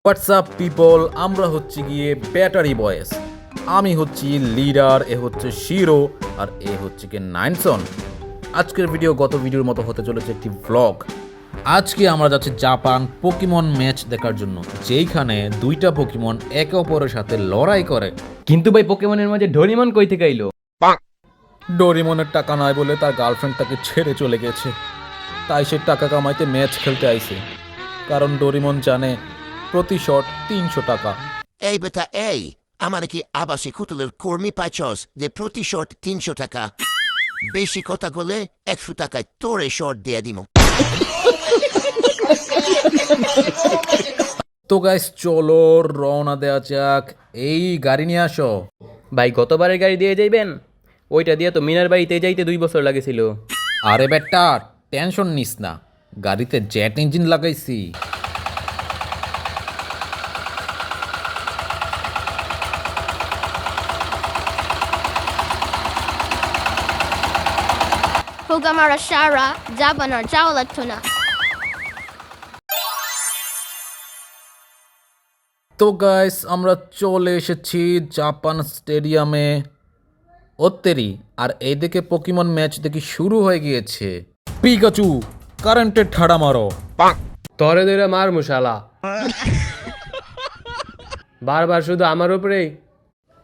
WhatsApp people, আমরা হচ্ছে গিয়ে ব্যাটারি বয়েস। আমি হচ্ছি লিডার, এ হচ্ছে শিরো, আর এ হচ্ছে গিয়ে নাইনসন। আজকের ভিডিও গত ভিডিওর মতো হতে চলেছে একটি ভ্লগ। আজকে আমরা যাচ্ছি জাপান পোকেমন ম্যাচ দেখার জন্য, যেইখানে দুইটা পোকেমন একে অপরের সাথে লড়াই করে। কিন্তু ভাই পোকেমনের মাঝে ডোরিমন কই থেকে আইলো? ডোরিমনের টাকা নাই বলে তার গার্লফ্রেন্ড তাকে ছেড়ে চলে গেছে, তাই সে টাকা কামাইতে ম্যাচ খেলতে আইছে। কারণ ডোরিমন জানে প্রতি শট 300 টাকা। এই বেটা এই, আমার কি আবাসিক হোটেলের কর্মী পাইছস যে প্রতি শর্ট 300 টাকা? বেশি কথা বলে 100 টাকায় তোরে শর্ট দিয়ে দিব। তো গাইস চলো রওনা দেওয়া যাক। এই গাড়ি নিয়ে আসো। ভাই গতবারের গাড়ি দিয়ে যাইবেন? ওইটা দিয়ে তো মিনার বাড়িতে যাইতে 2 বছর লাগেছিল। আরে বেটা টেনশন নিস না, গাড়িতে জেট ইঞ্জিন লাগাইছি। Hugamara Shara, Jabanar Jawlatuna. তো গাইস আমরা চলে এসেছি জাপান স্টেডিয়ামে। ওত্তেরি, আর এইদিকে পোকেমন ম্যাচ দেখি শুরু হয়ে গিয়েছে। পিকাচু কারেন্টের ঠাড়া মারো। তরে ধরে মার মুশালা, বারবার শুধু আমার উপরেই।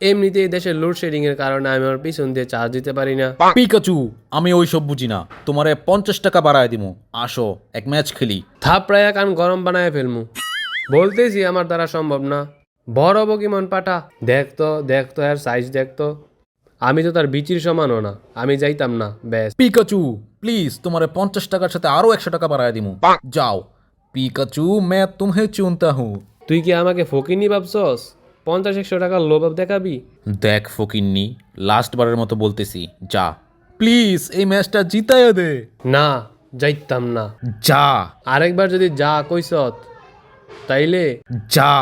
এমনিতেই দেশের লোডশেডিং এর কারণে আমি আমার পিছন দিয়ে চার্জ দিতে পারি না। পিকাচু আমি ওইসব বুঝি না, তোমারে 50 টাকা বাড়ায় দিমু, আসো এক ম্যাচ খেলি। থাপড়াইয়া কান গরম বানায় ফেলমু। বলতেছি আমার দ্বারা সম্ভব না। বড় পোকেমন পাঠা, দেখতো এর সাইজ দেখতো। আমি তো তার বিচির সমানও না, আমি যাইতাম না। ব্যাস পিকাচু প্লিজ, তোমারে 50 টাকার সাথে আরো 100 টাকা বাড়ায় দিমু, যাও। পিকাচু मैं तुम्हें चुनता हूँ। তুই কি আমাকে ফকিনি ভাবছস? 50-100 টাকার লোভ দেখাবি? দেখ ফকিন্নি, লাস্ট বারের মতো বলতেছি, যা প্লিজ এই ম্যাচটা জিতায় দে। না, যাইতাম না। যা আরেকবার যদি যা কইছত তাইলে যা।